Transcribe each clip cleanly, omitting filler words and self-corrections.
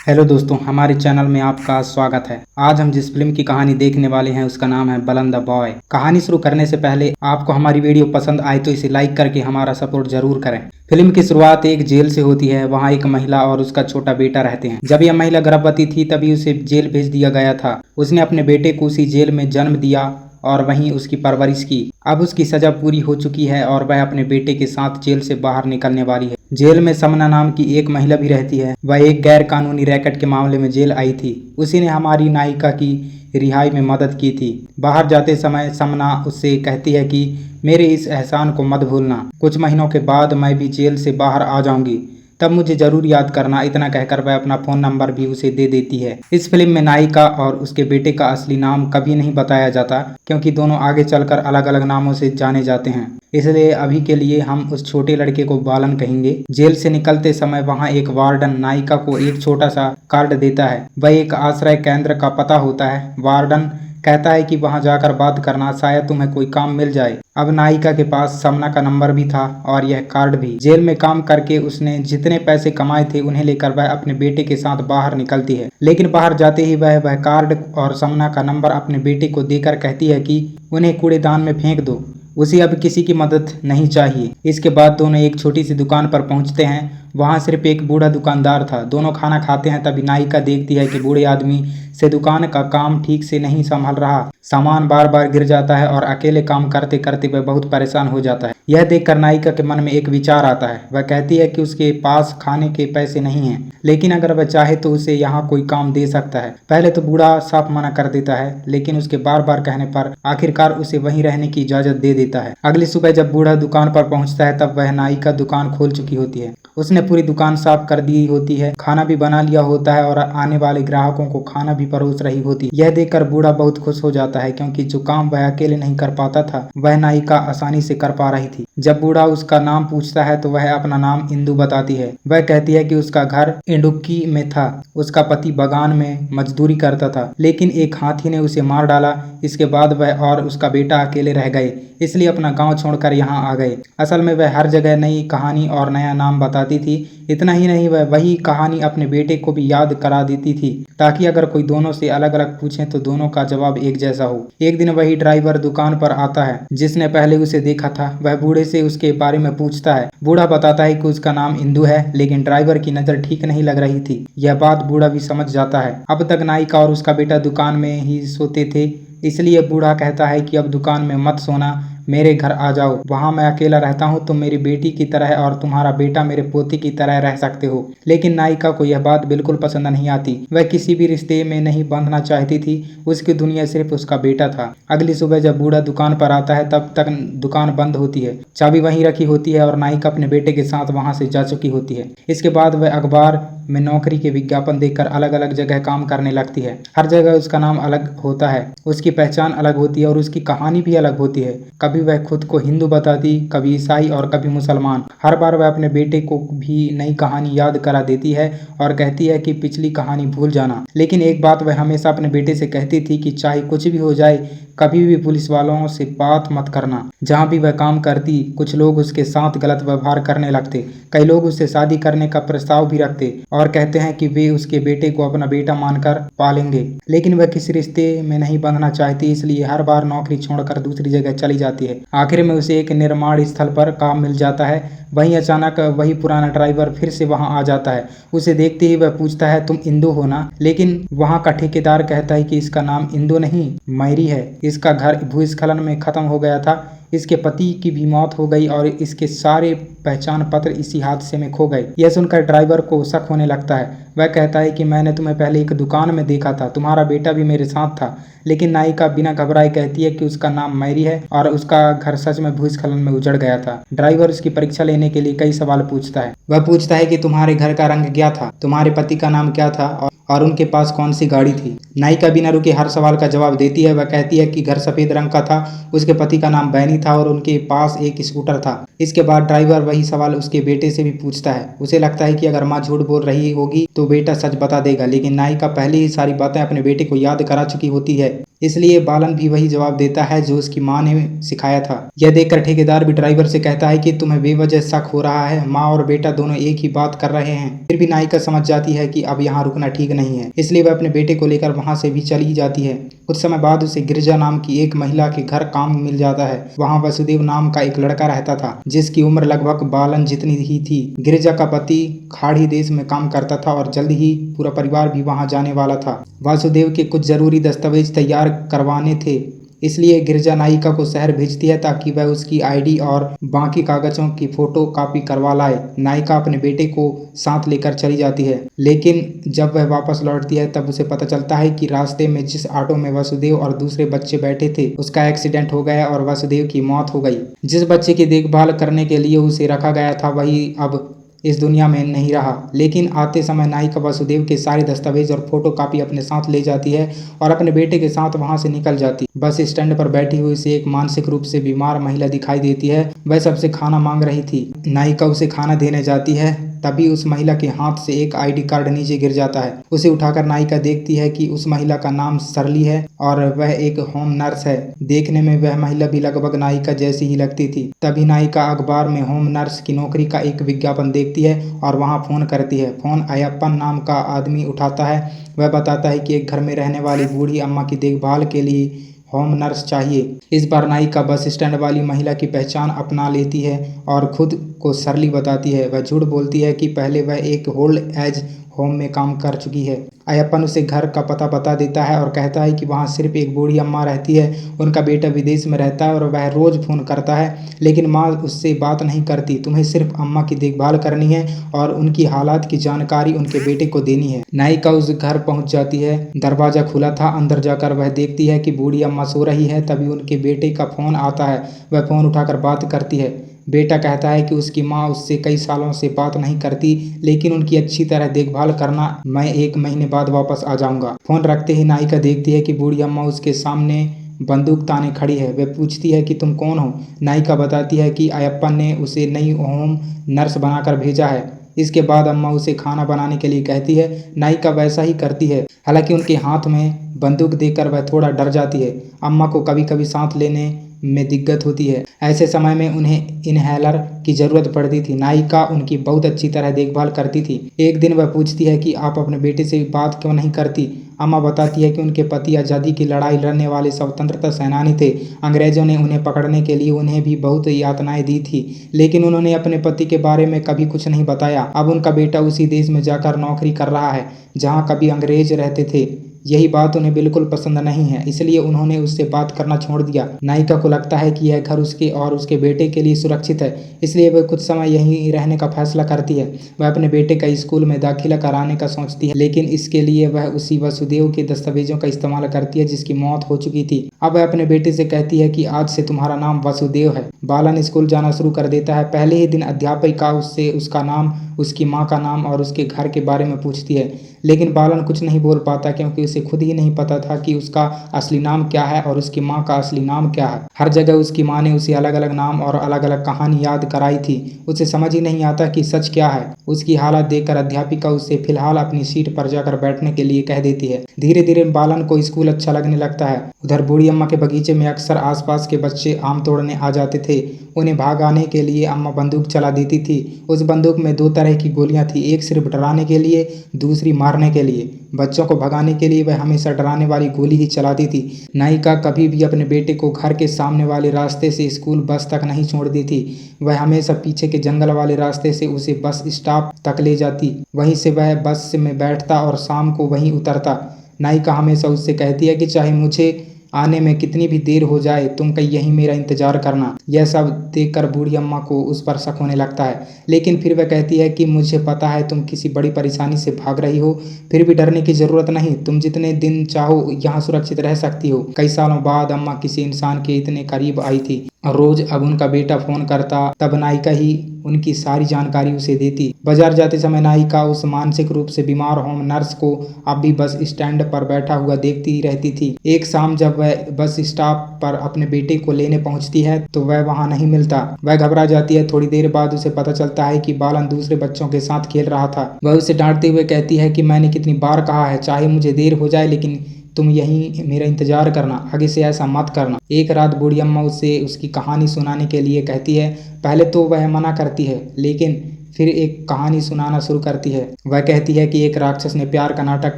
Hello दोस्तों, हमारे channel में आपका स्वागत है। आज हम जिस फिल्म की कहानी देखने वाले हैं उसका नाम है बलम द बॉय। कहानी शुरू करने से पहले आपको हमारी वीडियो पसंद आए तो इसे लाइक करके हमारा सपोर्ट जरूर करें। फिल्म की शुरुआत एक जेल से होती है। वहाँ एक महिला और उसका छोटा बेटा रहते हैं। जब यह महिला गर्भवती थी तभी उसे जेल भेज दिया गया था। उसने अपने बेटे को उसी जेल में जन्म दिया और वहीं उसकी परवरिश की। अब उसकी सजा पूरी हो चुकी है और वह अपने बेटे के साथ जेल से बाहर निकलने वाली है। जेल में समना नाम की एक महिला भी रहती है। वह एक गैर कानूनी रैकेट के मामले में जेल आई थी। उसी ने हमारी नायिका की रिहाई में मदद की थी। बाहर जाते समय समना उससे कहती है कि मेरे इस एहसान को मत भूलना। कुछ महीनों के बाद मैं भी जेल से बाहर आ जाऊंगी, तब मुझे जरूर याद करना। इतना कहकर वह अपना फोन नंबर भी उसे दे देती है। इस फिल्म में नायिका और उसके बेटे का असली नाम कभी नहीं बताया जाता, क्योंकि दोनों आगे चलकर अलग अलग नामों से जाने जाते हैं। इसलिए अभी के लिए हम उस छोटे लड़के को बालन कहेंगे। जेल से निकलते समय वहाँ एक वार्डन नायिका को एक छोटा सा कार्ड देता है। वह एक आश्रय केंद्र का पता होता है। वार्डन कहता है कि वहां जाकर बात करना, शायद तुम्हें कोई काम मिल जाए। अब नायिका के पास समना का नंबर भी था और यह कार्ड भी। जेल में काम करके उसने जितने पैसे कमाए थे उन्हें लेकर वह अपने बेटे के साथ बाहर निकलती है। लेकिन बाहर जाते ही वह कार्ड और समना का नंबर अपने बेटे को देकर कहती है कि उन्हें कूड़ेदान में फेंक दो, उसे अब किसी की मदद नहीं चाहिए। इसके बाद दोनों एक छोटी सी दुकान पर पहुंचते हैं। वहां सिर्फ एक बूढ़ा दुकानदार था। दोनों खाना खाते हैं। तभी नायिका देखती है कि बूढ़े आदमी से दुकान का काम ठीक से नहीं संभल रहा। सामान बार बार गिर जाता है और अकेले काम करते करते वह बहुत परेशान हो जाता है। यह देखकर नायिका के मन में एक विचार आता है। वह कहती है कि उसके पास खाने के पैसे नहीं हैं, लेकिन अगर वह चाहे तो उसे यहाँ कोई काम दे सकता है। पहले तो बूढ़ा साफ मना कर देता है, लेकिन उसके बार बार कहने पर आखिरकार उसे वहीं रहने की इजाजत दे देता है। अगली सुबह जब बूढ़ा दुकान पर पहुंचता है तब वह नायिका दुकान खोल चुकी होती है। उसने पूरी दुकान साफ कर दी होती है, खाना भी बना लिया होता है और आने वाले ग्राहकों को खाना भी परोस रही होती है। यह देखकर बूढ़ा बहुत खुश हो जाता है, क्योंकि जो काम वह अकेले नहीं कर पाता था वह नायिका आसानी से कर पा रही थी। जब बूढ़ा उसका नाम पूछता है तो वह अपना नाम इंदु बताती है। वह कहती है कि उसका घर इंडुक्की में था। उसका पति बागान में मजदूरी करता था, लेकिन एक हाथी ने उसे मार डाला। इसके बाद वह और उसका बेटा अकेले रह गए, इसलिए अपना गांव छोड़कर यहाँ आ गए। असल में वह हर जगह नई कहानी और नया नाम बताती थी। इतना ही नहीं, वह वही कहानी अपने बेटे को भी याद करा देती थी, ताकि अगर कोई दोनों से अलग अलग पूछे तो दोनों का जवाब एक जैसा हो। एक दिन वही ड्राइवर दुकान पर आता है जिसने पहले उसे देखा था। वह बूढ़े से उसके बारे में पूछता है। बूढ़ा बताता है कि उसका नाम इंदु है, लेकिन ड्राइवर की नजर ठीक नहीं लग रही थी। यह बात बूढ़ा भी समझ जाता है। अब तक नायिका और उसका बेटा दुकान में ही सोते थे, इसलिए बूढ़ा कहता है कि अब दुकान में मत सोना, मेरे घर आ जाओ। वहाँ मैं अकेला रहता हूँ, तुम मेरी बेटी की तरह और तुम्हारा बेटा मेरे पोते की तरह रह सकते हो। लेकिन नायिका को यह बात बिल्कुल पसंद नहीं आती। वह किसी भी रिश्ते में नहीं बंधना चाहती थी। उसकी दुनिया सिर्फ उसका बेटा था। अगली सुबह जब बूढ़ा दुकान पर आता है तब तक दुकान बंद होती है। चाबी वहीं रखी होती है और नायिका अपने बेटे के साथ वहाँ से जा चुकी होती है। इसके बाद वह अखबार में नौकरी के विज्ञापन देखकर अलग अलग जगह काम करने लगती है। हर जगह उसका नाम अलग होता है, उसकी पहचान अलग होती है और उसकी कहानी भी अलग होती है। कभी वह खुद को हिंदू बताती, कभी ईसाई और कभी मुसलमान। हर बार वह अपने बेटे को भी नई कहानी याद करा देती है और कहती है कि पिछली कहानी भूल जाना। लेकिन एक बात वह हमेशा अपने बेटे से कहती थी कि चाहे कुछ भी हो जाए, कभी भी पुलिस वालों से बात मत करना। जहाँ भी वह काम करती कुछ लोग उसके साथ गलत व्यवहार करने लगते। कई लोग उससे शादी करने का प्रस्ताव भी रखते और कहते हैं कि वे उसके बेटे को अपना बेटा मानकर पालेंगे। लेकिन वह किसी रिश्ते में नहीं बंधना चाहती, इसलिए हर बार नौकरी छोड़कर दूसरी जगह चली जाती है। आखिर में उसे एक निर्माण स्थल पर काम मिल जाता है। वहीं अचानक वही पुराना ड्राइवर फिर से वहां आ जाता है। उसे देखते ही वह पूछता है, तुम इंदु हो ना? लेकिन वहां का ठेकेदार कहता है कि इसका नाम इंदु नहीं, मैरी है। इसका घर भूस्खलन में खत्म हो गया था। इसके पति की भी मौत हो गई और इसके सारे पहचान पत्र इसी हादसे में खो गए। यह सुनकर ड्राइवर को शक होने लगता है। वह कहता है कि मैंने तुम्हें पहले एक दुकान में देखा था, तुम्हारा बेटा भी मेरे साथ था। लेकिन नायिका बिना घबराए कहती है कि उसका नाम मैरी है और उसका घर सच में भूस्खलन में उजड़ गया था। ड्राइवर उसकी परीक्षा लेने के लिए कई सवाल पूछता है। वह पूछता है कि तुम्हारे घर का रंग क्या था, तुम्हारे पति का नाम क्या था और उनके पास कौन सी गाड़ी थी। नायिका बिना रुके हर सवाल का जवाब देती है। वह कहती है कि घर सफेद रंग का था, उसके पति का नाम बैनी था और उनके पास एक स्कूटर था। इसके बाद ड्राइवर वही सवाल उसके बेटे से भी पूछता है। उसे लगता है कि अगर माँ झूठ बोल रही होगी तो बेटा सच बता देगा, लेकिन नायिका पहले ही सारी बातें अपने बेटे को याद करा चुकी होती है। इसलिए बालन भी वही जवाब देता है जो उसकी माँ ने सिखाया था। यह देखकर ठेकेदार भी ड्राइवर से कहता है कि तुम्हें बेवजह शक हो रहा है, माँ और बेटा दोनों एक ही बात कर रहे हैं। फिर भी नायिका समझ जाती है कि अब यहाँ रुकना ठीक नहीं है, इसलिए वह अपने बेटे को लेकर वहाँ से भी चली जाती है। कुछ समय बाद उसे गिरिजा नाम की एक महिला के घर काम मिल जाता है। वहाँ वसुदेव नाम का एक लड़का रहता था जिसकी उम्र लगभग बालन जितनी ही थी। गिरिजा का पति खाड़ी देश में काम करता था और जल्द ही पूरा परिवार भी वहाँ जाने वाला था। वासुदेव के कुछ जरूरी दस्तावेज तैयार करवाने थे, इसलिए गिरिजा नायिका को शहर भेजती है ताकि वह उसकी आईडी और बाकी कागजों की फोटो कॉपी करवा लाए। नायिका अपने बेटे को साथ लेकर चली जाती है, लेकिन जब वह वापस लौटती है तब उसे पता चलता है कि रास्ते में जिस ऑटो में वसुदेव और दूसरे बच्चे बैठे थे उसका एक्सीडेंट हो गया और वसुदेव की मौत हो गई। जिस बच्चे की देखभाल करने के लिए उसे रखा गया था वही अब इस दुनिया में नहीं रहा। लेकिन आते समय नायिका वसुदेव के सारे दस्तावेज और फोटो कॉपी अपने साथ ले जाती है और अपने बेटे के साथ वहां से निकल जाती। बस स्टैंड पर बैठी हुई उसे एक मानसिक रूप से बीमार महिला दिखाई देती है। वह सबसे खाना मांग रही थी। नायिका उसे खाना देने जाती है, तभी उस महिला के हाथ से एक आईडी कार्ड नीचे गिर जाता है। उसे उठाकर नायिका देखती है कि उस महिला का नाम सरली है और वह एक होम नर्स है। देखने में वह महिला भी लगभग नायिका जैसी ही लगती थी। तभी नायिका अखबार में होम नर्स की नौकरी का एक विज्ञापन देखती है और वहां फोन करती है। फोन अयप्पन नाम का आदमी उठाता है। वह बताता है कि एक घर में रहने वाली बूढ़ी अम्मा की देखभाल के लिए होम नर्स चाहिए। इस बार नायिका बस स्टैंड वाली महिला की पहचान अपना लेती है और खुद को सरली बताती है। वह झूठ बोलती है कि पहले वह एक ओल्ड एज होम में काम कर चुकी है। अयप्पन उसे घर का पता बता देता है और कहता है कि वहाँ सिर्फ एक बूढ़ी अम्मा रहती है। उनका बेटा विदेश में रहता है और वह रोज फोन करता है, लेकिन माँ उससे बात नहीं करती। तुम्हें सिर्फ अम्मा की देखभाल करनी है और उनकी हालात की जानकारी उनके बेटे को देनी है। नायिका उस घर पहुंच जाती है। दरवाजा खुला था। अंदर जाकर वह देखती है कि बूढ़ी अम्मा सो रही है। तभी उनके बेटे का फोन आता है। वह फोन उठाकर बात करती है। बेटा कहता है कि उसकी माँ उससे कई सालों से बात नहीं करती, लेकिन उनकी अच्छी तरह देखभाल करना। मैं 1 महीने बाद वापस आ जाऊंगा। फोन रखते ही नायिका देखती है कि बूढ़ी अम्मा उसके सामने बंदूक ताने खड़ी है। वह पूछती है कि तुम कौन हो। नायिका बताती है कि अयप्पन ने उसे नई होम नर्स बनाकर भेजा है। इसके बाद अम्मा उसे खाना बनाने के लिए कहती है। नायिका वैसा ही करती है, हालांकि उनके हाथ में बंदूक देखकर वह थोड़ा डर जाती है। अम्मा को कभी कभी सांस लेने में दिक्कत होती है। ऐसे समय में उन्हें इनहेलर की जरूरत पड़ती थी। नायिका उनकी बहुत अच्छी तरह देखभाल करती थी। एक दिन वह पूछती है कि आप अपने बेटे से बात क्यों नहीं करती। अम्मा बताती है कि उनके पति आज़ादी की लड़ाई लड़ने वाले स्वतंत्रता सेनानी थे। अंग्रेजों ने उन्हें पकड़ने के लिए उन्हें भी बहुत यातनाएं दी थी, लेकिन उन्होंने अपने पति के बारे में कभी कुछ नहीं बताया। अब उनका बेटा उसी देश में जाकर नौकरी कर रहा है जहाँ कभी अंग्रेज रहते थे। यही बात उन्हें बिल्कुल पसंद नहीं है, इसलिए उन्होंने उससे बात करना छोड़ दिया। नायिका को लगता है कि यह घर उसके और उसके बेटे के लिए सुरक्षित है, इसलिए वह कुछ समय यहीं रहने का फैसला करती है। वह अपने बेटे का स्कूल में दाखिला कराने का सोचती है, लेकिन इसके लिए वह उसी वसुदेव के दस्तावेजों का इस्तेमाल करती है जिसकी मौत हो चुकी थी। अब वह अपने बेटे से कहती है कि आज से तुम्हारा नाम वसुदेव है। बालन स्कूल जाना शुरू कर देता है। पहले ही दिन अध्यापिका उससे उसका नाम, उसकी माँ का नाम और उसके घर के बारे में पूछती है, लेकिन बालन कुछ नहीं बोल पाता क्योंकि उसे खुद ही नहीं पता था कि उसका असली नाम क्या है और उसकी माँ का असली नाम क्या है। हर जगह उसकी माँ ने उसे अलग अलग नाम और अलग अलग कहानी याद कराई थी। उसे समझ ही नहीं आता कि सच क्या है। उसकी हालत देखकर अध्यापिका उसे फिलहाल अपनी सीट पर जाकर बैठने के लिए कह देती है। धीरे धीरे बालन को स्कूल अच्छा लगने लगता है। उधर बूढ़ी अम्मा के बगीचे में अक्सर आसपास के बच्चे आम तोड़ने आ जाते थे। उन्हें भगाने के लिए अम्मा बंदूक चला देती थी। उस बंदूक में 2 तरह की गोलियां थी, एक सिर्फ डराने के लिए, दूसरी मारने के लिए। बच्चों को भगाने के लिए वह हमेशा डराने वाली गोली ही चलाती थी। नायिका कभी भी अपने बेटे को घर के सामने वाले रास्ते से स्कूल बस तक नहीं छोड़ती थी। वह हमेशा पीछे के जंगल वाले रास्ते से उसे बस स्टॉप तक ले जाती। वहीं से वह बस में बैठता और शाम को वहीं उतरता। नायिका हमेशा उससे कहती है कि चाहे मुझे आने में कितनी भी देर हो जाए, तुम कहीं यहीं मेरा इंतजार करना। यह सब देखकर बूढ़ी अम्मा को उस पर शक होने लगता है, लेकिन फिर वह कहती है कि मुझे पता है तुम किसी बड़ी परेशानी से भाग रही हो, फिर भी डरने की जरूरत नहीं। तुम जितने दिन चाहो यहाँ सुरक्षित रह सकती हो। कई सालों बाद अम्मा किसी इंसान के इतने करीब आई थी और रोज अब उनका बेटा फोन करता, तब नायिका ही उनकी सारी जानकारी उसे देती। बाजार जाते समय नायिका उस मानसिक रूप से बीमार होम नर्स को अब भी बस स्टैंड पर बैठा हुआ देखती रहती थी। एक शाम जब वह बस स्टॉप पर अपने बेटे को लेने पहुंचती है तो वह वहां नहीं मिलता। वह घबरा जाती है। थोड़ी देर बाद उसे पता चलता है कि बालन दूसरे बच्चों के साथ खेल रहा था। वह उसे डांटते हुए कहती है कि मैंने कितनी बार कहा है, चाहे मुझे देर हो जाए लेकिन तुम यहीं मेरा इंतजार करना, आगे से ऐसा मत करना। एक रात बूढ़ी अम्मा उसे उसकी कहानी सुनाने के लिए कहती है। पहले तो वह मना करती है, लेकिन फिर एक कहानी सुनाना शुरू करती है। वह कहती है कि एक राक्षस ने प्यार का नाटक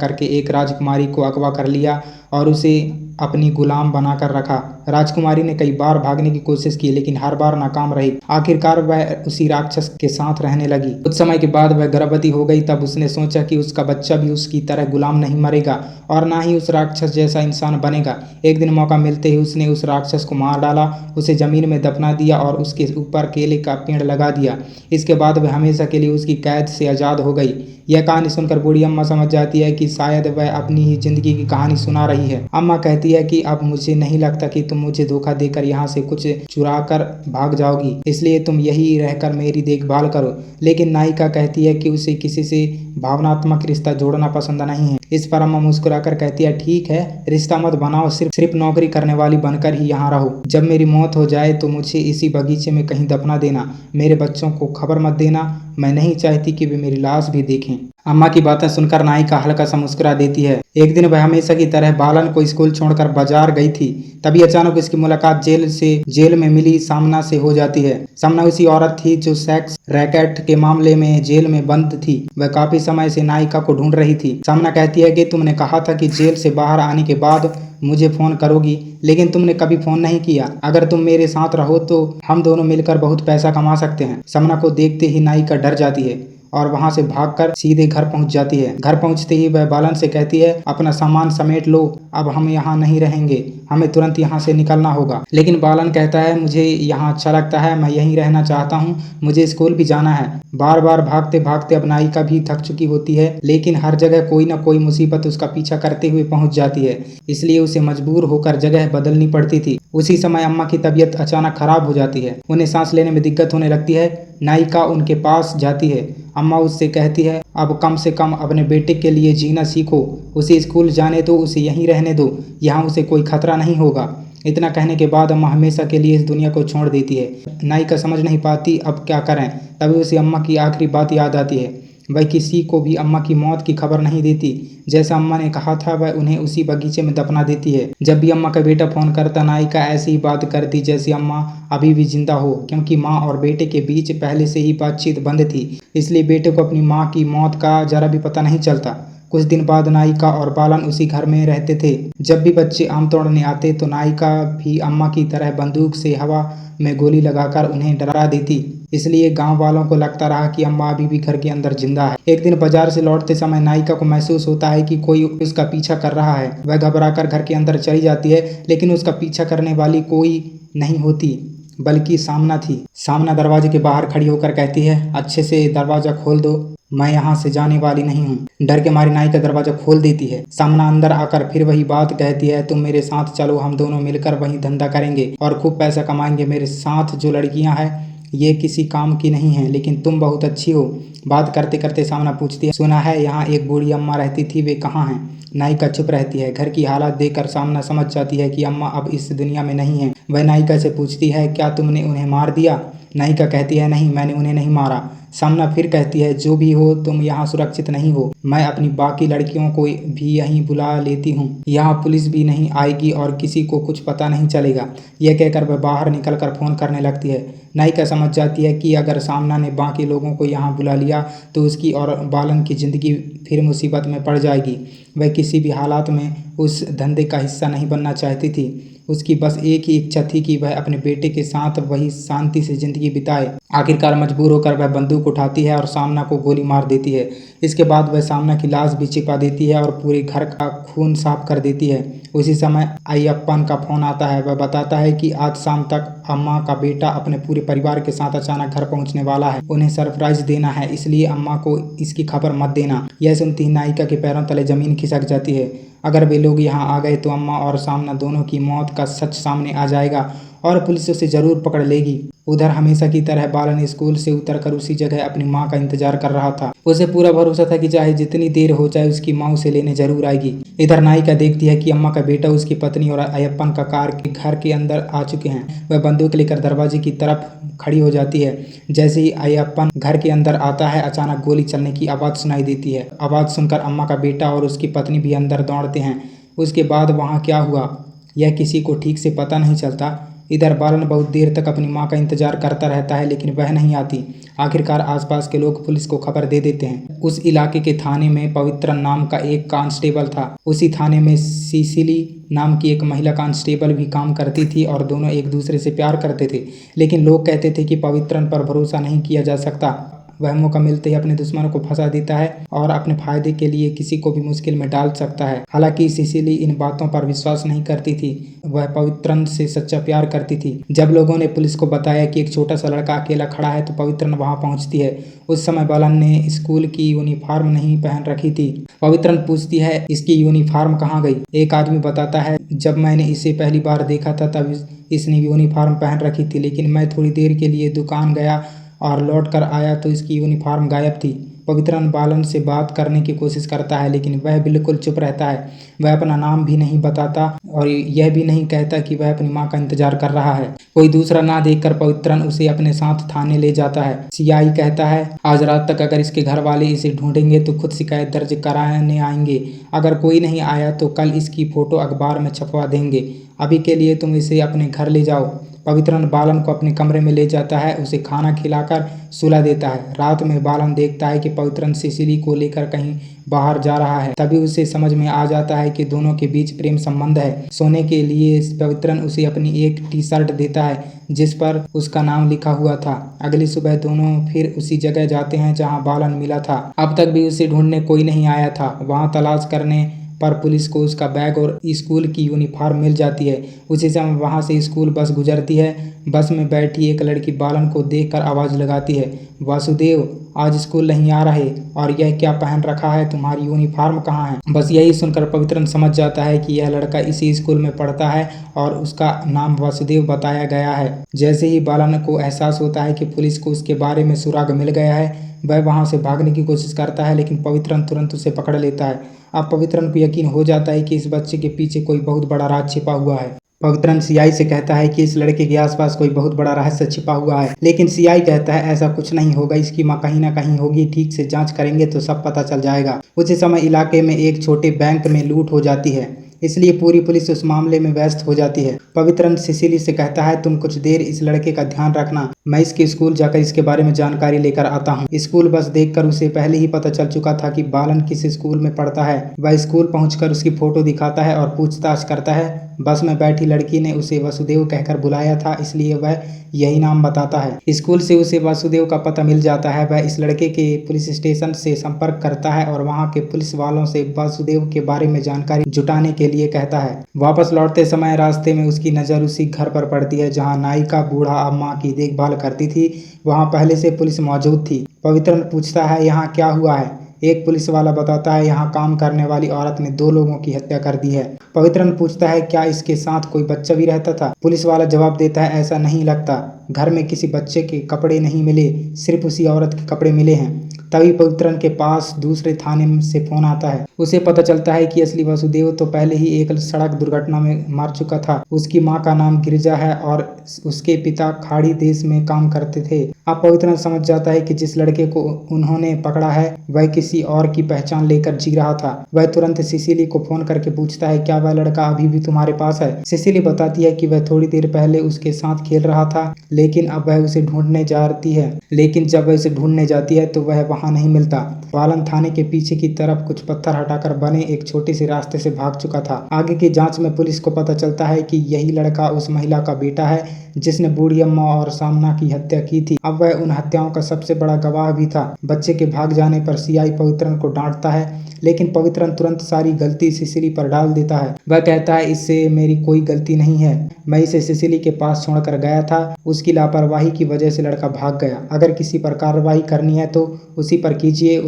करके एक राजकुमारी को अगवा कर लिया और उसे अपनी गुलाम बनाकर रखा। राजकुमारी ने कई बार भागने की कोशिश की, लेकिन हर बार नाकाम रही। आखिरकार वह उसी राक्षस के साथ रहने लगी। कुछ समय के बाद वह गर्भवती हो गई। तब उसने सोचा कि उसका बच्चा भी उसकी तरह गुलाम नहीं मरेगा और ना ही उस राक्षस जैसा इंसान बनेगा। एक दिन मौका मिलते ही उसने उस राक्षस को मार डाला, उसे जमीन में दफना दिया और उसके ऊपर केले का पेड़ लगा दिया। इसके बाद वह हमेशा के लिए उसकी कैद से आज़ाद हो गई। यह कहानी सुनकर बूढ़ी अम्मा समझ जाती है कि शायद वह अपनी ही जिंदगी की कहानी सुना रही है। अम्मा कहती है कि अब मुझे नहीं लगता कि तुम मुझे धोखा देकर यहाँ से कुछ चुरा कर भाग जाओगी, इसलिए तुम यही रहकर मेरी देखभाल करो। लेकिन नायिका कहती है कि उसे किसी से भावनात्मक रिश्ता जोड़ना पसंद नहीं है। इस पर अम्मा मुस्कुराकर कहती है, ठीक है, रिश्ता मत बनाओ, सिर्फ नौकरी करने वाली बनकर ही यहाँ रहो। जब मेरी मौत हो जाए तो मुझे इसी बगीचे में कहीं दफना देना। मेरे बच्चों को खबर मत देना, मैं नहीं चाहती कि वे मेरी लाश भी देखें। अम्मा की बातें सुनकर नायिका हल्का सा मुस्कुरा देती है। एक दिन वह हमेशा की तरह बालन को स्कूल छोड़कर बाजार गई थी। तभी अचानक उसकी मुलाकात जेल में मिली सामना से हो जाती है। सामना उसी औरत थी जो सेक्स रैकेट के मामले में जेल में बंद थी। वह काफी समय से नायिका को ढूंढ रही थी। सामना कहती है कि तुमने कहा था कि जेल से बाहर आने के बाद मुझे फोन करोगी, लेकिन तुमने कभी फोन नहीं किया। अगर तुम मेरे साथ रहो तो हम दोनों मिलकर बहुत पैसा कमा सकते हैं। सामना को देखते ही नायिका डर जाती है और वहां से भागकर सीधे घर पहुंच जाती है। घर पहुंचते ही वह बालन से कहती है, अपना सामान समेट लो, अब हम यहाँ नहीं रहेंगे, हमें तुरंत यहाँ से निकलना होगा। लेकिन बालन कहता है, मुझे यहाँ अच्छा लगता है, मैं यहीं रहना चाहता हूँ, मुझे स्कूल भी जाना है। बार बार भागते भागते अब नायिका भी थक चुकी होती है, लेकिन हर जगह कोई ना कोई मुसीबत उसका पीछा करते हुए पहुंच जाती है, इसलिए उसे मजबूर होकर जगह बदलनी पड़ती थी। उसी समय अम्मा की तबीयत अचानक खराब हो जाती है। उन्हें सांस लेने में दिक्कत होने लगती है। नायिका उनके पास जाती है। अम्मा उससे कहती है, अब कम से कम अपने बेटे के लिए जीना सीखो, उसे स्कूल जाने दो, उसे यहीं रहने दो, यहाँ उसे कोई खतरा नहीं होगा। इतना कहने के बाद अम्मा हमेशा के लिए इस दुनिया को छोड़ देती है। नायिका समझ नहीं पाती अब क्या करें। तभी उसे अम्मा की आखिरी बात याद आती है। वह किसी को भी अम्मा की मौत की खबर नहीं देती। जैसा अम्मा ने कहा था वह उन्हें उसी बगीचे में दफना देती है। जब भी अम्मा का बेटा फोन करता नायिका ऐसी ही बात करती जैसे अम्मा अभी भी जिंदा हो, क्योंकि माँ और बेटे के बीच पहले से ही बातचीत बंद थी, इसलिए बेटे को अपनी माँ की मौत का जरा भी पता नहीं चलता। कुछ दिन बाद नायिका और बालन उसी घर में रहते थे। जब भी बच्चे आम तोड़ने आते तो नायिका भी अम्मा की तरह बंदूक से हवा में गोली लगाकर उन्हें डरा देती, इसलिए गांव वालों को लगता रहा कि अम्मा अभी भी घर के अंदर जिंदा है। एक दिन बाजार से लौटते समय नायिका को महसूस होता है कि कोई उसका पीछा कर रहा है। वह घबराकर घर के अंदर चली जाती है, लेकिन उसका पीछा करने वाली कोई नहीं होती बल्कि सामना थी। सामना दरवाजे के बाहर खड़ी होकर कहती है, अच्छे से दरवाजा खोल दो, मैं यहाँ से जाने वाली नहीं हूँ। डर के मारी नायिका दरवाजा खोल देती है। सामना अंदर आकर फिर वही बात कहती है, तुम मेरे साथ चलो, हम दोनों मिलकर वही धंधा करेंगे और खूब पैसा कमाएंगे। मेरे साथ जो लड़कियाँ हैं ये किसी काम की नहीं है, लेकिन तुम बहुत अच्छी हो। बात करते करते सामना पूछती है, सुना है यहाँ एक बूढ़ी अम्मा रहती थी, वे कहाँ हैं? नायिका चुप रहती है। घर की हालत देखकर सामना समझ जाती है कि अम्मा अब इस दुनिया में नहीं है। वह नायिका से पूछती है, क्या तुमने उन्हें मार दिया? नायिका कहती है, नहीं, मैंने उन्हें नहीं मारा। सामना फिर कहती है, जो भी हो तुम यहाँ सुरक्षित नहीं हो, मैं अपनी बाकी लड़कियों को भी यहीं बुला लेती हूँ, यहाँ पुलिस भी नहीं आएगी और किसी को कुछ पता नहीं चलेगा। यह कहकर वह बाहर निकलकर फोन करने लगती है। नायिका समझ जाती है कि अगर सामना ने बाकी लोगों को यहाँ बुला लिया तो उसकी और बालन की जिंदगी फिर मुसीबत में पड़ जाएगी। वह किसी भी हालात में उस धंधे का हिस्सा नहीं बनना चाहती थी। उसकी बस एक ही इच्छा थी कि वह अपने बेटे के साथ वही शांति से जिंदगी बिताए। आखिरकार मजबूर होकर वह बंदूक उठाती है और सामना को गोली मार देती है। इसके बाद वह सामना की लाश भी छिपा देती है और पूरे घर का खून साफ कर देती है। उसी समय अय्यप्पन का फोन आता है। वह बताता है कि आज शाम तक अम्मा का बेटा अपने पूरे परिवार के साथ अचानक घर पहुंचने वाला है, उन्हें सरप्राइज देना है, इसलिए अम्मा को इसकी खबर मत देना। यह सुनती ही नायिका के पैरों तले जमीन खिसक जाती है। अगर वे लोग यहाँ आ गए तो अम्मा और सामना दोनों की मौत का सच सामने आ जाएगा और पुलिस उसे जरूर पकड़ लेगी। उधर हमेशा की तरह बालन स्कूल से उतरकर उसी जगह अपनी माँ का इंतजार कर रहा था। उसे पूरा भरोसा था कि चाहे जितनी देर हो जाए उसकी माँ उसे लेने जरूर आएगी। इधर नायिका देखती है कि अम्मा का बेटा, उसकी पत्नी और अय्यप्पन का कार के घर के अंदर आ चुके हैं। वह बंदूक लेकर दरवाजे की तरफ खड़ी हो जाती है। जैसे ही अय्यप्पन घर के अंदर आता है अचानक गोली चलने की आवाज़ सुनाई देती है। आवाज़ सुनकर अम्मा का बेटा और उसकी पत्नी भी अंदर दौड़ते हैं। उसके बाद वहाँ क्या हुआ यह किसी को ठीक से पता नहीं चलता। इधर बालन बहुत देर तक अपनी माँ का इंतजार करता रहता है लेकिन वह नहीं आती। आखिरकार आसपास के लोग पुलिस को खबर दे देते हैं। उस इलाके के थाने में पवित्रन नाम का एक कांस्टेबल था। उसी थाने में सिसिली नाम की एक महिला कांस्टेबल भी काम करती थी और दोनों एक दूसरे से प्यार करते थे। लेकिन लोग कहते थे कि पवित्रन पर भरोसा नहीं किया जा सकता। वह मौका मिलते ही अपने दुश्मनों को फंसा देता है और अपने फायदे के लिए किसी को भी मुश्किल में डाल सकता है। हालांकि सिसिली इन बातों पर विश्वास नहीं करती थी। वह पवित्रन से सच्चा प्यार करती थी। जब लोगों ने पुलिस को बताया कि एक छोटा सा लड़का अकेला खड़ा है तो पवित्रन वहां पहुंचती है। उस समय बालन ने स्कूल की यूनिफॉर्म नहीं पहन रखी थी। पवित्रन पूछती है इसकी यूनिफॉर्म कहाँ गई। एक आदमी बताता है जब मैंने इसे पहली बार देखा था तब इसने यूनिफॉर्म पहन रखी थी, लेकिन मैं थोड़ी देर के लिए दुकान गया और लौट कर आया तो इसकी यूनिफॉर्म गायब थी। पवित्रन बालन से बात करने की कोशिश करता है लेकिन वह बिल्कुल चुप रहता है। वह अपना नाम भी नहीं बताता और यह भी नहीं कहता कि वह अपनी माँ का इंतजार कर रहा है। कोई दूसरा ना देखकर पवित्रन उसे अपने साथ थाने ले जाता है। सीआई कहता है आज रात तक अगर इसके घर वाले इसे ढूंढेंगे तो खुद शिकायत दर्ज कराने आएंगे। अगर कोई नहीं आया तो कल इसकी फोटो अखबार में छपवा देंगे। अभी के लिए तुम इसे अपने घर ले जाओ। पवित्रन बालन को अपने कमरे में ले जाता है, उसे खाना खिलाकर सुला देता है। रात में बालन देखता है कि पवित्रन सिसिली को लेकर कहीं बाहर जा रहा है। तभी उसे समझ में आ जाता है कि दोनों के बीच प्रेम संबंध है। सोने के लिए पवित्रन उसे अपनी एक टी शर्ट देता है जिस पर उसका नाम लिखा हुआ था। अगली सुबह दोनों फिर उसी जगह जाते हैं जहां बालन मिला था। अब तक भी उसे ढूंढने कोई नहीं आया था। वहां तलाश करने पर पुलिस को उसका बैग और स्कूल की यूनिफॉर्म मिल जाती है। उसी समय वहां से स्कूल बस गुजरती है। बस में बैठी एक लड़की बालन को देखकर आवाज लगाती है, वासुदेव आज स्कूल नहीं आ रहे और यह क्या पहन रखा है, तुम्हारी यूनिफॉर्म कहाँ है। बस यही सुनकर पवित्रन समझ जाता है कि यह लड़का इसी स्कूल में पढ़ता है और उसका नाम वासुदेव बताया गया है। जैसे ही बालन को एहसास होता है कि पुलिस को उसके बारे में सुराग मिल गया है वह वहां से भागने की कोशिश करता है लेकिन पवित्रन तुरंत उसे पकड़ लेता है। अब पवित्रन को यकीन हो जाता है कि इस बच्चे के पीछे कोई बहुत बड़ा राज छिपा हुआ है। पवित्रन सीआई से कहता है कि इस लड़के के आसपास कोई बहुत बड़ा रहस्य छिपा हुआ है, लेकिन सीआई कहता है ऐसा कुछ नहीं होगा, इसकी माँ कहीं ना कहीं होगी, ठीक से जांच करेंगे तो सब पता चल जाएगा। उसी समय इलाके में एक छोटे बैंक में लूट हो जाती है, इसलिए पूरी पुलिस उस मामले में व्यस्त हो जाती है। पवित्रन सिसिली से कहता है तुम कुछ देर इस लड़के का ध्यान रखना, मैं इसके स्कूल जाकर इसके बारे में जानकारी लेकर आता हूँ। स्कूल बस देखकर उसे पहले ही पता चल चुका था कि बालन किस स्कूल में पढ़ता है। वह स्कूल पहुंचकर उसकी फोटो दिखाता है और पूछताछ करता है। बस में बैठी लड़की ने उसे वसुदेव कहकर बुलाया था, इसलिए वह यही नाम बताता है। स्कूल से उसे वासुदेव का पता मिल जाता है। वह इस लड़के के पुलिस स्टेशन से संपर्क करता है और वहां के पुलिस वालों से वासुदेव के बारे में जानकारी जुटाने के लिए कहता है। वापस लौटते समय रास्ते में उसकी नज़र उसी घर पर पड़ती है जहां नायिका बूढ़ा अम्मा की देखभाल करती थी। वहां पहले से पुलिस मौजूद थी। पवित्रन पूछता है यहाँ क्या हुआ है। एक पुलिस वाला बताता है यहाँ काम करने वाली औरत ने 2 लोगों की हत्या कर दी है। पवित्रन पूछता है क्या इसके साथ कोई बच्चा भी रहता था। पुलिस वाला जवाब देता है ऐसा नहीं लगता, घर में किसी बच्चे के कपड़े नहीं मिले, सिर्फ उसी औरत के कपड़े मिले हैं। तभी पवित्रन के पास दूसरे थाने से फोन आता है। उसे पता चलता है कि असली वासुदेव तो पहले ही एक सड़क दुर्घटना में मर चुका था। उसकी माँ का नाम गिरिजा है और उसके पिता खाड़ी देश में काम करते थे। अब पवित्रन समझ जाता है कि जिस लड़के को उन्होंने पकड़ा है वह किसी और की पहचान लेकर जी रहा था। वह तुरंत सिसिली को फोन करके पूछता है क्या वह लड़का अभी भी तुम्हारे पास है। सिसिली बताती है कि वह थोड़ी देर पहले उसके साथ खेल रहा था, लेकिन अब वह उसे ढूंढने जाती है। लेकिन जब वह उसे ढूंढने जाती है तो वह वहां नहीं मिलता। बालन थाने के पीछे की तरफ कुछ पत्थर हटाकर बने एक छोटे से रास्ते से भाग चुका था। आगे की जांच में पुलिस को पता चलता है कि यही लड़का उस महिला का बेटा है जिसने बूढ़ी अम्मा और सामना की हत्या की थी। अब वह उन हत्याओं का सबसे बड़ा गवाह भी था। बच्चे के भाग जाने पर सीआई पवित्रन को डांटता है, लेकिन पवित्रन तुरंत सारी गलती सिसिली पर डाल देता है। वह कहता है इससे मेरी कोई गलती नहीं है, मैं इसे सिसिली के पास छोड़कर गया था, उसकी लापरवाही की वजह से लड़का भाग गया। अगर किसी पर कार्रवाई करनी है तो उसी पर कीजिए।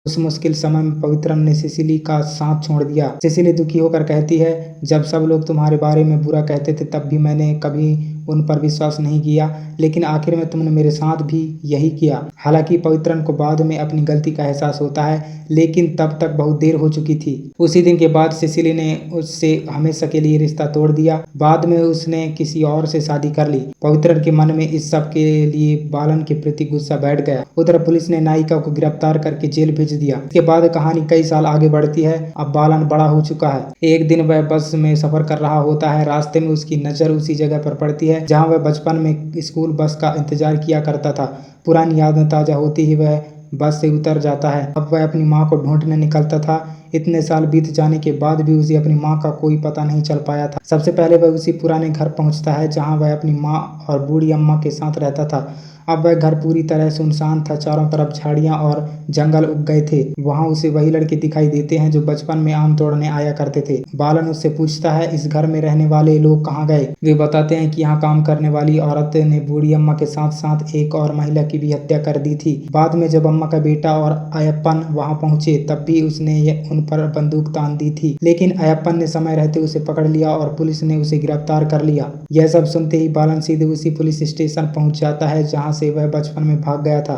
उस मुश्किल समय में पवित्रन ने सिसिली का साथ छोड़ दिया। सिसिली दुखी होकर कहती है जब सब लोग तुम्हारे बारे में बुरा कहते थे तब भी मैंने कभी उन पर विश्वास नहीं किया, लेकिन आखिर में तुमने मेरे साथ भी यही किया। हालांकि पवित्रन को बाद में अपनी गलती का एहसास होता है, लेकिन तब तक बहुत देर हो चुकी थी। उसी दिन के बाद सिसिली ने उससे हमेशा के लिए रिश्ता तोड़ दिया। बाद में उसने किसी और से शादी कर ली। पवित्रन के मन में इस सब के लिए बालन के प्रति गुस्सा बैठ गया। उधर पुलिस ने नायिका को गिरफ्तार करके जेल भेज दिया। इसके बाद कहानी कई साल आगे बढ़ती है। अब बालन बड़ा हो चुका है। एक दिन वह बस में सफर कर रहा होता है। रास्ते में उसकी नजर उसी जगह पर पड़ती है जहाँ वह बचपन में स्कूल बस का इंतजार किया करता था। पुरानी यादें ताजा होती ही वह बस से उतर जाता है। अब वह अपनी माँ को ढूंढने निकलता था। इतने साल बीत जाने के बाद भी उसे अपनी माँ का कोई पता नहीं चल पाया था। सबसे पहले वह उसी पुराने घर पहुँचता है जहाँ वह अपनी माँ और बूढ़ी अम्मा के साथ रहता था। अब वह घर पूरी तरह सुनसान था। चारों तरफ झाड़ियां और जंगल उग गए थे। वहां उसे वही लड़के दिखाई देते हैं जो बचपन में आम तोड़ने आया करते थे। बालन उससे पूछता है, इस घर में रहने वाले लोग कहाँ गए? वे बताते हैं कि यहाँ काम करने वाली औरत ने बूढ़ी अम्मा के साथ साथ एक और महिला की भी हत्या कर दी थी। बाद में जब अम्मा का बेटा और अयप्पन वहाँ पहुंचे तब भी उसने उन पर बंदूक तान दी थी, लेकिन अयप्पन ने समय रहते उसे पकड़ लिया और पुलिस ने उसे गिरफ्तार कर लिया। यह सब सुनते ही बालन सीधे उसी पुलिस स्टेशन पहुंच जाता है जहाँ से वह बचपन में भाग गया था।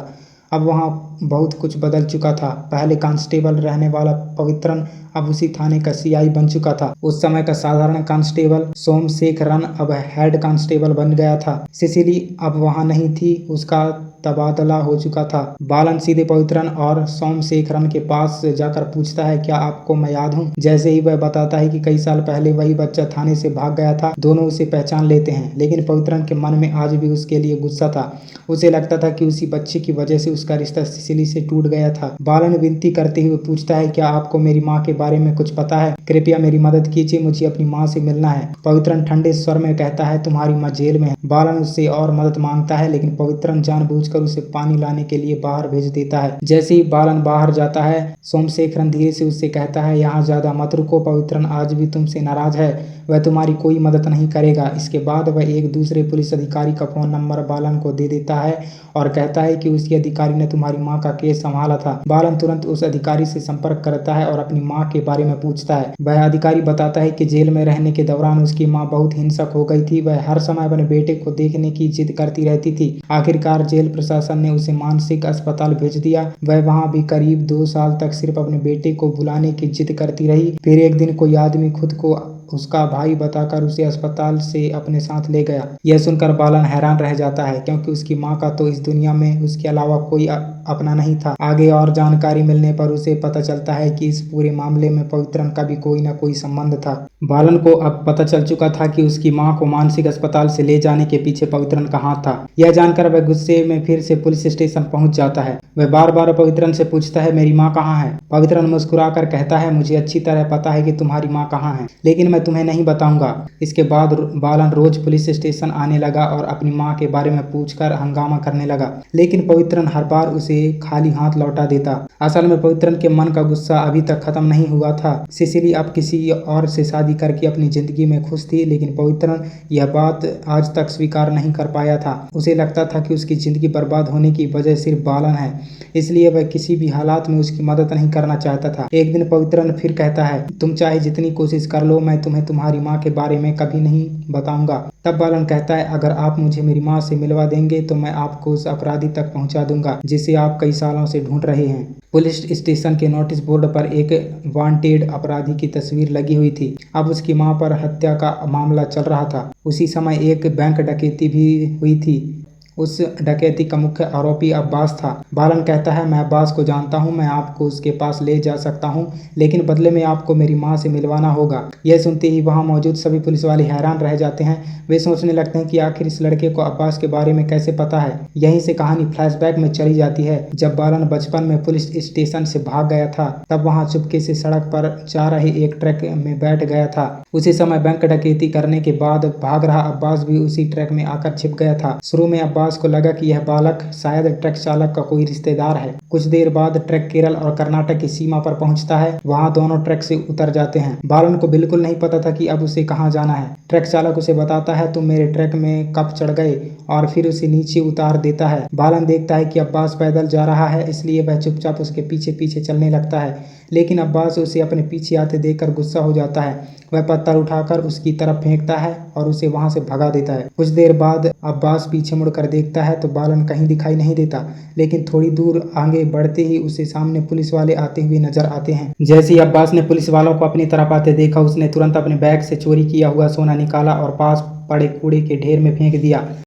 अब वहाँ बहुत कुछ बदल चुका था। पहले कांस्टेबल रहने वाला पवित्रन अब उसी थाने का सीआई बन चुका था। उस समय का साधारण कांस्टेबल सोमशेखरन अब हेड कांस्टेबल बन गया था। सिसिली अब वहाँ नहीं थी, उसका तबादला हो चुका था। बालन सीधे पवित्रन और सोमशेखरन के पास जाकर पूछता है, क्या आपको मैं याद हूँ? जैसे ही वह बताता है कि कई साल पहले वही बच्चा थाने से भाग गया था, दोनों उसे पहचान लेते हैं। लेकिन पवित्रन के मन में आज भी उसके लिए गुस्सा था। उसे लगता था कि उसी बच्चे की वजह से उसका रिश्ता सिसिली से टूट गया था। बालन विनती करते हुए पूछता है, क्या आपको मेरी माँ के बारे में कुछ पता है? कृपया मेरी मदद कीजिए, मुझे अपनी माँ से मिलना है। पवित्रन ठंडे स्वर में कहता है, तुम्हारी माँ जेल में है। बालन उससे और मदद मांगता है, लेकिन पवित्रन जानबूझकर उसे पानी लाने के लिए बाहर भेज देता है। जैसे ही बालन बाहर जाता है, सोमशेखरन धीरे से उससे कहता है, यहाँ ज्यादा मत रुको, पवित्रन आज भी तुमसे नाराज है, वह तुम्हारी कोई मदद नहीं करेगा। इसके बाद वह एक दूसरे पुलिस अधिकारी का फोन नंबर बालन को दे देता है और कहता है कि उसी अधिकारी ने तुम्हारी माँ का केस संभाला था। बालन तुरंत उस अधिकारी से संपर्क करता है और अपनी माँ के बारे में पूछता है। वह अधिकारी बताता है कि जेल में रहने के दौरान उसकी माँ बहुत हिंसक हो गई थी। वह हर समय अपने बेटे को देखने की जिद करती रहती थी। आखिरकार जेल प्रशासन ने उसे मानसिक अस्पताल भेज दिया। वह वहाँ भी करीब 2 साल तक सिर्फ अपने बेटे को बुलाने की जिद करती रही। फिर एक दिन कोई आदमी खुद को उसका भाई बताकर उसे अस्पताल से अपने साथ ले गया। यह सुनकर बालन हैरान रह जाता है, क्योंकि उसकी माँ का तो इस दुनिया में उसके अलावा कोई अपना नहीं था। आगे और जानकारी मिलने पर उसे पता चलता है कि इस पूरे मामले में पवित्रन का भी कोई न कोई संबंध था। बालन को अब पता चल चुका था कि उसकी माँ को मानसिक अस्पताल से ले जाने के पीछे पवित्रन का हाथ था। यह जानकर वह गुस्से में फिर से पुलिस स्टेशन पहुंच जाता है। वह बार बार पवित्रन से पूछता है, मेरी माँ कहाँ है? पवित्रन मुस्कुराकर कहता है, मुझे अच्छी तरह पता है कि तुम्हारी माँ कहाँ है, लेकिन मैं तुम्हें नहीं बताऊंगा। इसके बाद बालन रोज पुलिस स्टेशन आने लगा और अपनी माँ के बारे में पूछकर हंगामा करने लगा, लेकिन पवित्रन हर बार उसे खाली हाथ लौटा देता। असल में पवित्रन के मन का गुस्सा अभी तक खत्म नहीं हुआ था। सिसिली अब किसी और से शादी करके अपनी जिंदगी में खुश थी, लेकिन पवित्रन यह बात आज तक स्वीकार नहीं कर पाया था। उसे लगता था कि उसकी जिंदगी बर्बाद होने की वजह सिर्फ बालन है, इसलिए वह किसी भी हालात में उसकी मदद नहीं करना चाहता था। एक दिन पवित्रन फिर कहता है, तुम चाहे जितनी कोशिश कर लो, मैं तुम्हें तुम्हारी माँ के बारे में कभी नहीं बताऊंगा। तब बालन कहता है, अगर आप मुझे मेरी माँ से मिलवा देंगे तो मैं आपको उस अपराधी तक पहुंचा दूंगा जिसे आप कई सालों से ढूंढ रहे हैं। पुलिस स्टेशन के नोटिस बोर्ड पर एक वांटेड अपराधी की तस्वीर लगी हुई थी। अब उसकी माँ पर हत्या का मामला चल रहा था। उसी समय एक बैंक डकैती भी हुई थी। उस डकैती का मुख्य आरोपी अब्बास था। बालन कहता है, मैं अब्बास को जानता हूँ, मैं आपको उसके पास ले जा सकता हूँ, लेकिन बदले में आपको मेरी माँ से मिलवाना होगा। यह सुनते ही वहाँ मौजूद सभी पुलिस वाले हैरान रह जाते हैं। वे सोचने लगते हैं कि आखिर इस लड़के को अब्बास के बारे में कैसे पता है। यहीं से कहानी फ्लैशबैक में चली जाती है। जब बालन बचपन में पुलिस स्टेशन से भाग गया था, तब वहाँ चुपके से सड़क पर जा रहे एक ट्रक में बैठ गया था। उसी समय बैंक डकैती करने के बाद भाग रहा अब्बास भी उसी ट्रक में आकर छिप गया था। शुरू में अब्बास को लगा कि यह बालक शायद ट्रक चालक का कोई रिश्तेदार है। कुछ देर बाद ट्रक केरल और कर्नाटक की सीमा पर पहुंचता है। वहां दोनों ट्रक से उतर जाते हैं। बालन को बिल्कुल नहीं पता था कि अब उसे कहां जाना है। ट्रक चालक उसे बताता है, तुम मेरे ट्रक में कब चढ़ गए, और फिर उसे नीचे उतार देता है। बालन देखता है कि अब्बास पैदल जा रहा है, इसलिए वह चुपचाप उसके पीछे पीछे चलने लगता है, लेकिन अब्बास उसे अपने पीछे आते देखकर गुस्सा हो जाता है। वह पत्थर उठाकर उसकी तरफ फेंकता है और उसे वहां से भगा देता है। कुछ देर बाद अब्बास पीछे मुड़कर देखता है तो बालन कहीं दिखाई नहीं देता, लेकिन थोड़ी दूर आगे बढ़ते ही उसे सामने पुलिस वाले आते हुए नजर आते हैं। जैसे ही अब्बास ने पुलिस वालों को अपनी तरफ आते देखा, उसने तुरंत अपने बैग से चोरी किया हुआ सोना निकाला और पास पड़े कूड़े के ढेर में फेंक दिया।